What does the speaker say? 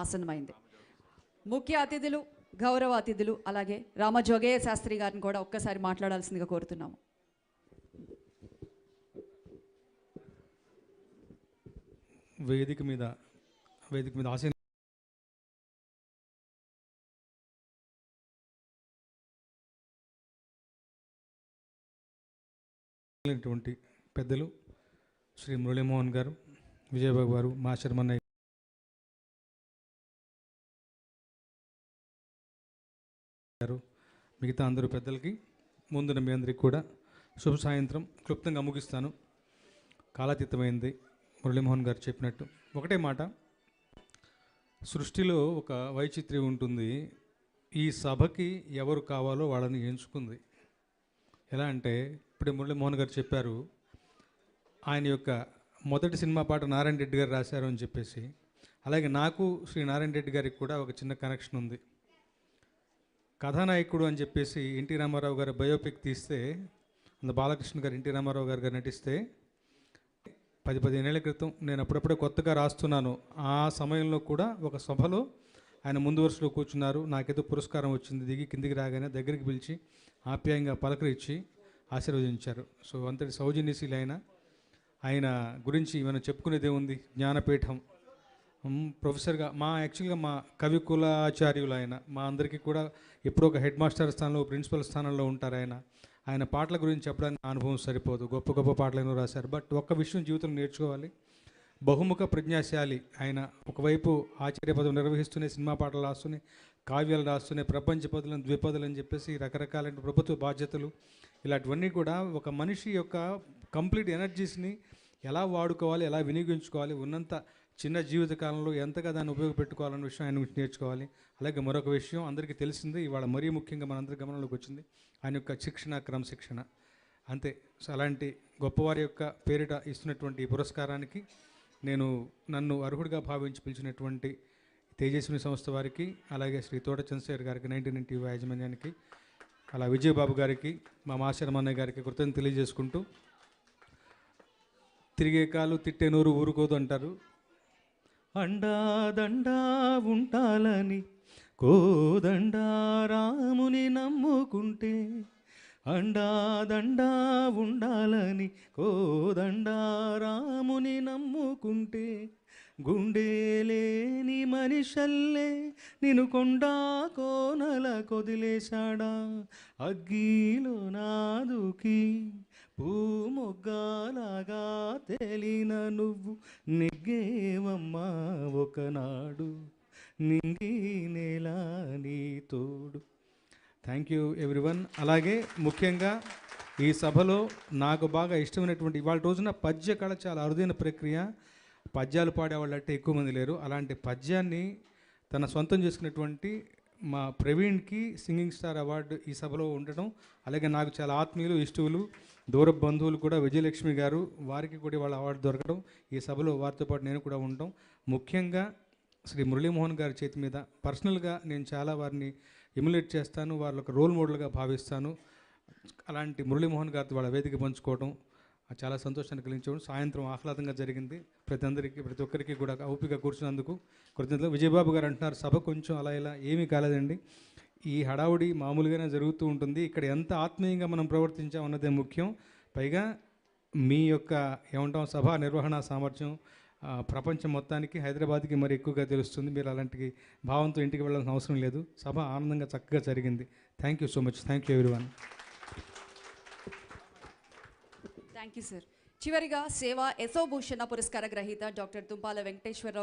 ఆసన్నమైంది. ముఖ్య అతిథులు, గౌరవ అతిథులు, అలాగే రామజోగయ్య శాస్త్రి గారిని కూడా ఒక్కసారి మాట్లాడాల్సిందిగా కోరుతున్నాము. వేదిక మీద ఆశీర్వదించినటువంటి పెద్దలు శ్రీ మురళీమోహన్ గారు, విజయబాబు గారు, మా శర్మన్నయ్య గారు, మిగతా అందరూ పెద్దలకి ముందున మీ అందరికీ కూడా శుభ సాయంత్రం. క్లుప్తంగా ముగిస్తాను, కాలాతీతమైంది. మురళీమోహన్ గారు చెప్పినట్టు ఒకటే మాట, సృష్టిలో ఒక వైచిత్ర్యం ఉంటుంది. ఈ సభకి ఎవరు కావాలో వాళ్ళని ఎంచుకుంది. ఎలా అంటే ఇప్పుడే మురళీమోహన్ గారు చెప్పారు, ఆయన యొక్క మొదటి సినిమా పాట నారాయణ రెడ్డి గారు రాశారు అని చెప్పేసి. అలాగే నాకు శ్రీ నారాయణ రెడ్డి గారికి కూడా ఒక చిన్న కనెక్షన్ ఉంది. కథానాయకుడు అని చెప్పేసి ఎన్టీ రామారావు గారు బయోపిక్ తీస్తే, అందులో బాలకృష్ణ గారు ఎన్టీ రామారావు గారు నటిస్తే 10-15 ఏళ్ల క్రితం నేను అప్పుడప్పుడే కొత్తగా రాస్తున్నాను. ఆ సమయంలో కూడా ఒక సభలో ఆయన ముందు వరుసలో కూర్చున్నారు. నాకేదో పురస్కారం వచ్చింది. దిగి కిందికి రాగానే దగ్గరికి పిలిచి ఆప్యాయంగా పలకరించి ఆశీర్వదించారు. సో అంతటి సౌజన్యశీలి ఆయన గురించి మనం చెప్పుకునేదే ఉంది. జ్ఞానపీఠం ప్రొఫెసర్గా యాక్చువల్గా మా కవి కులాచార్యులు ఆయన. మా అందరికీ కూడా ఎప్పుడో ఒక హెడ్ మాస్టర్ స్థానంలో, ప్రిన్సిపల్ స్థానంలో ఉంటారు ఆయన పాటల గురించి చెప్పడానికి అనుభవం సరిపోదు. గొప్ప గొప్ప పాటలను రాశారు. బట్ ఒక్క విషయం జీవితంలో నేర్చుకోవాలి, బహుముఖ ప్రజ్ఞాశాలి ఆయన. ఒకవైపు ఆచార్య పదవి నిర్వహిస్తూనే సినిమా పాటలు రాస్తూనే, కావ్యాలు రాస్తూనే, ప్రపంచ పదులను, ద్విపదులు అని చెప్పేసి రకరకాలైన ప్రభుత్వ బాధ్యతలు, ఇలాంటివన్నీ కూడా ఒక మనిషి యొక్క కంప్లీట్ ఎనర్జీస్ని ఎలా వాడుకోవాలి, ఎలా వినియోగించుకోవాలి, ఉన్నంత చిన్న జీవితకాలంలో ఎంతగా దాన్ని ఉపయోగపెట్టుకోవాలన్న విషయం ఆయన గురించి నేర్చుకోవాలి. అలాగే మరొక విషయం అందరికీ తెలిసింది, ఇవాళ మరీ ముఖ్యంగా మనందరి గమనంలోకి వచ్చింది, ఆయన యొక్క శిక్షణ, క్రమశిక్షణ. అంతే. సో అలాంటి గొప్పవారి యొక్క పేరిట ఇస్తున్నటువంటి ఈ పురస్కారానికి నన్ను అర్హుడిగా భావించి పిలిచినటువంటి తేజస్విని సంస్థ వారికి, అలాగే శ్రీ తోట చంద్రశేఖర్ గారికి, 19 టీవీ యాజమాన్యానికి, అలా విజయబాబు గారికి, మా మాస్టర్మన్నయ్య గారికి కృతజ్ఞతలు తెలియజేసుకుంటూ, తిరిగే కాలు తిట్టే నోరు ఊరుకోదు అంటారు. అండాదండా ఉంటాలని కోదండా రాముని నమ్ముకుంటే, అండాదండా ఉండాలని కోదండా రాముని నమ్ముకుంటే, గుండెలేని మనిషల్లే నిన్ను కొండా కోనల కొదిలేశాడా, అగ్గిలో నాదుకి పూమొగ్గలాగా తేలిన నువ్వు నెగ్గేవమ్మా ఒకనాడు, నింగి నేల నీ తోడు. Thank you everyone. అలాగే ముఖ్యంగా ఈ సభలో నాకు బాగా ఇష్టమైనటువంటి, ఇవాళ రోజున పద్య కళ చాలా అరుదైన ప్రక్రియ. పద్యాలు పాడేవాళ్ళు అంటే ఎక్కువ మంది లేరు. అలాంటి పద్యాన్ని తన సొంతం చేసుకున్నటువంటి మా ప్రవీణ్కి సింగింగ్ స్టార్ అవార్డు ఈ సభలో ఉండటం, అలాగే నాకు చాలా ఆత్మీయులు, ఇష్టవులు, దూర బంధువులు కూడా విజయలక్ష్మి గారు, వారికి కూడా వాళ్ళ అవార్డు దొరకడం, ఈ సభలో వారితో పాటు నేను కూడా ఉండటం, ముఖ్యంగా శ్రీ మురళీమోహన్ గారి చేతి మీద పర్సనల్గా నేను చాలా వారిని ఎమ్యులేట్ చేస్తాను, వాళ్ళకి రోల్ మోడల్గా భావిస్తాను. అలాంటి మురళీమోహన్ గారితో వాళ్ళ వేదిక పంచుకోవడం చాలా సంతోషాన్ని కలిగించడం. సాయంత్రం ఆహ్లాదంగా జరిగింది. ప్రతి ఒక్కరికి కూడా ఓపిక కూర్చున్నందుకు కృతజ్ఞతలు. విజయబాబు గారు అంటున్నారు సభ కొంచెం అలా ఇలా, ఏమీ కాలేదండి. ఈ హడావుడి మామూలుగానే జరుగుతూ ఉంటుంది. ఇక్కడ ఎంత ఆత్మీయంగా మనం ప్రవర్తించాం అన్నదే ముఖ్యం. పైగా మీ యొక్క సభా నిర్వహణ సామర్థ్యం ప్రపంచం మొత్తానికి, హైదరాబాద్కి మరి ఎక్కువగా తెలుస్తుంది. మీరు అలాంటి భావంతో ఇంటికి వెళ్ళాల్సిన అవసరం లేదు. సభ ఆనందంగా చక్కగా జరిగింది. Thank you so much. Thank you everyone. Thank you sir. చివరిగా సేవా యశోభూషణ పురస్కార గ్రహీత డాక్టర్ తుంపాల వెంకటేశ్వరరావు